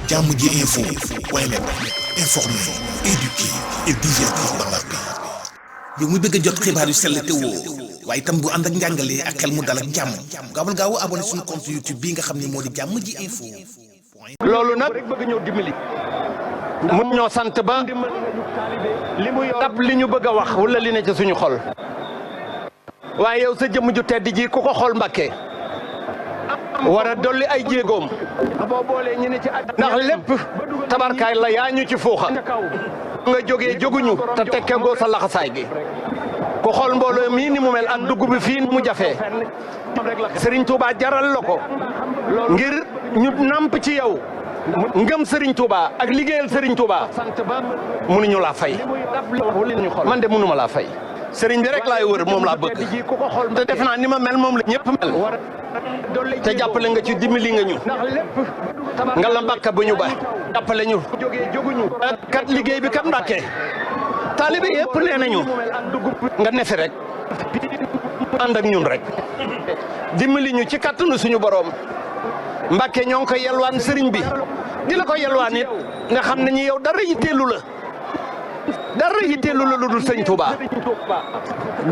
jàmm ji info point net informer, éduquer et divertir dans la paix. yow muy bëgg a jot xibaar yu sell te woo waaye itam bu ànd ak njàngalee ak xel mu dal ak jàmm gaawal gaaw abonné suñu compte YouTube bi nga xam ne moo di jàmm ji info. loolu nag bëgg ñoo dimbali mun ñoo sant ba dab li ñu bëgg a wax wala li ne ci suñu xol waaye yow sa jëmm ju tedd ji ku ko xool Mbàkke war a dolli ay jéegoom ndax lépp tabarkaay la yaa ñu ci fuuxa nga jógee jóguñu te tekke ngoo sa laxasaay gi ku xool mbooloo mii ni mu mel ak dugg bi fii mu jafee Serigne Touba jaral la ko ngir ñu namp ci yow ngëm Serigne Touba ak liggéeyal Serigne Touba mënuñu laa fay man de mënuma laa fay Serigne bi rek laay wër moom laa bëgg te def naa ni ma mel moom la ñëpp mel te jàppale nga ci dimbali nga ñu nga la Mbàkke bu ñu ba jàppale ñu kat liggéey bi kat Mbàkke taalibe yëpp nee nañu nga nefi rek ànd ak ñun rek dimbali ñu ci kattanu suñu borom Mbàkke ñoo ngi koy yelwaan sëriñ bi di la ko yelwaan it nga xam ne ñi yow dara yitteelu la lu dul sëñ Touba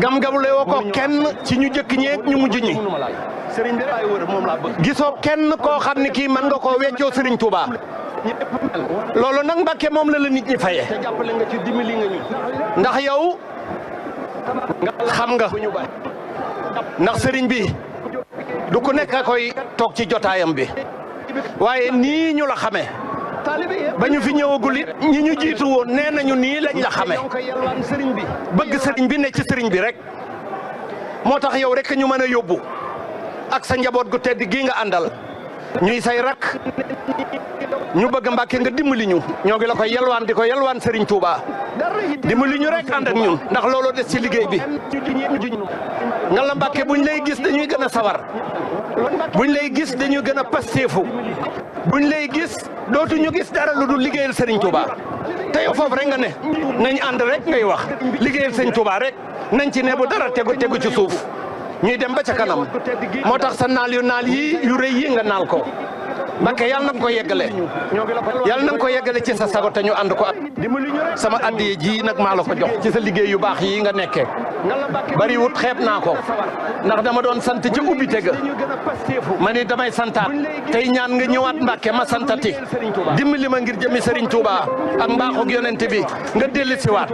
gam-gamle woo ko kenn ci ñu jëkk ñeeg ñu mujj ñi gisoo kenn koo xam ne kii mën nga koo weccoo sëriñ Touba loolu nag Mbàkke moom la nit ñi faye ndax yow xam nga ndax sëriñ bi du ku nekk koy toog ci jotaayam bi waaye nii ñu la xame ba ñu fi ñëwagul it ñi ñu jiitu woon nee nañu nii lañ la xame bëgg sëriñ bi ne ci sëriñ bi rek moo tax yow rek ñu mën a yóbbu ak sa njaboot gu tedd gii nga àndal ñuy say rak ñu bëgg Mbàkke nga dimbali ñu ñoo ngi la koy yelwaan di ko yelwaan Serigne Touba dimbali ñu rek ànd ak ñun ndax looloo des ci liggéey bi nga la Mbàkke buñ lay gis dañuy gën a sawar buñ lay gis dañuy gën a pasteefu buñ lay gis dootuñu gis dara lu dul liggéeyal Serigne Touba te yow foofu rek nga ne nañ ànd rek ngay wax liggéeyal Serigne Touba rek nañ ci ne bu dara tegu ci suuf ñuy dem ba ca kanam moo tax sa naal yi yu rëy yi nga naal ko Mbàkke yàlla na nga ko yeggale yàlla na nga ko yeggale ci sa sago te ñu ànd ko ak sama addiye ji nag maa la ko jox ci sa liggéey yu baax yi nga nekkee bari wut xeeb naa ko ndax dama doon sant ci ubbite ga ma ni damay santaat tey ñaan nga ñëwaat Mbàkke ma santati dimbali ma ngir jëmi Serigne Touba ak mbaaxug yonent bi nga dellu si waat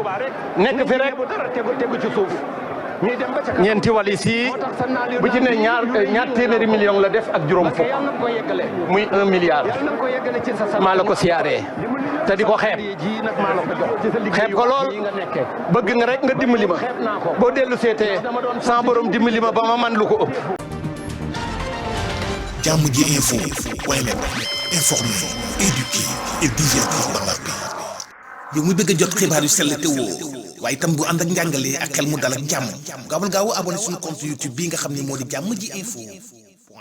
nekk fi rek ñeenti walis yi bu ci ne ñaar téeméeri million la def ak juróom fukk muy 1 milliard maa la ko siyaaree te di ko xeeb ko lool bëgg nga rek nga dimbali ma boo dellu seetee sans borom dimbali ma ba ma man lu ko ëpp. jàmm ji info point net informer, éduquer et divertir dans la paix. yow muy bëgg a jot xibaar yu sell te woo waaye itam bu ànd ak njàngalee ak xel mu dal ak jàmm gaawal gaaw abonné suñu compte YouTube bi nga xam ne moo di jàmm ji info.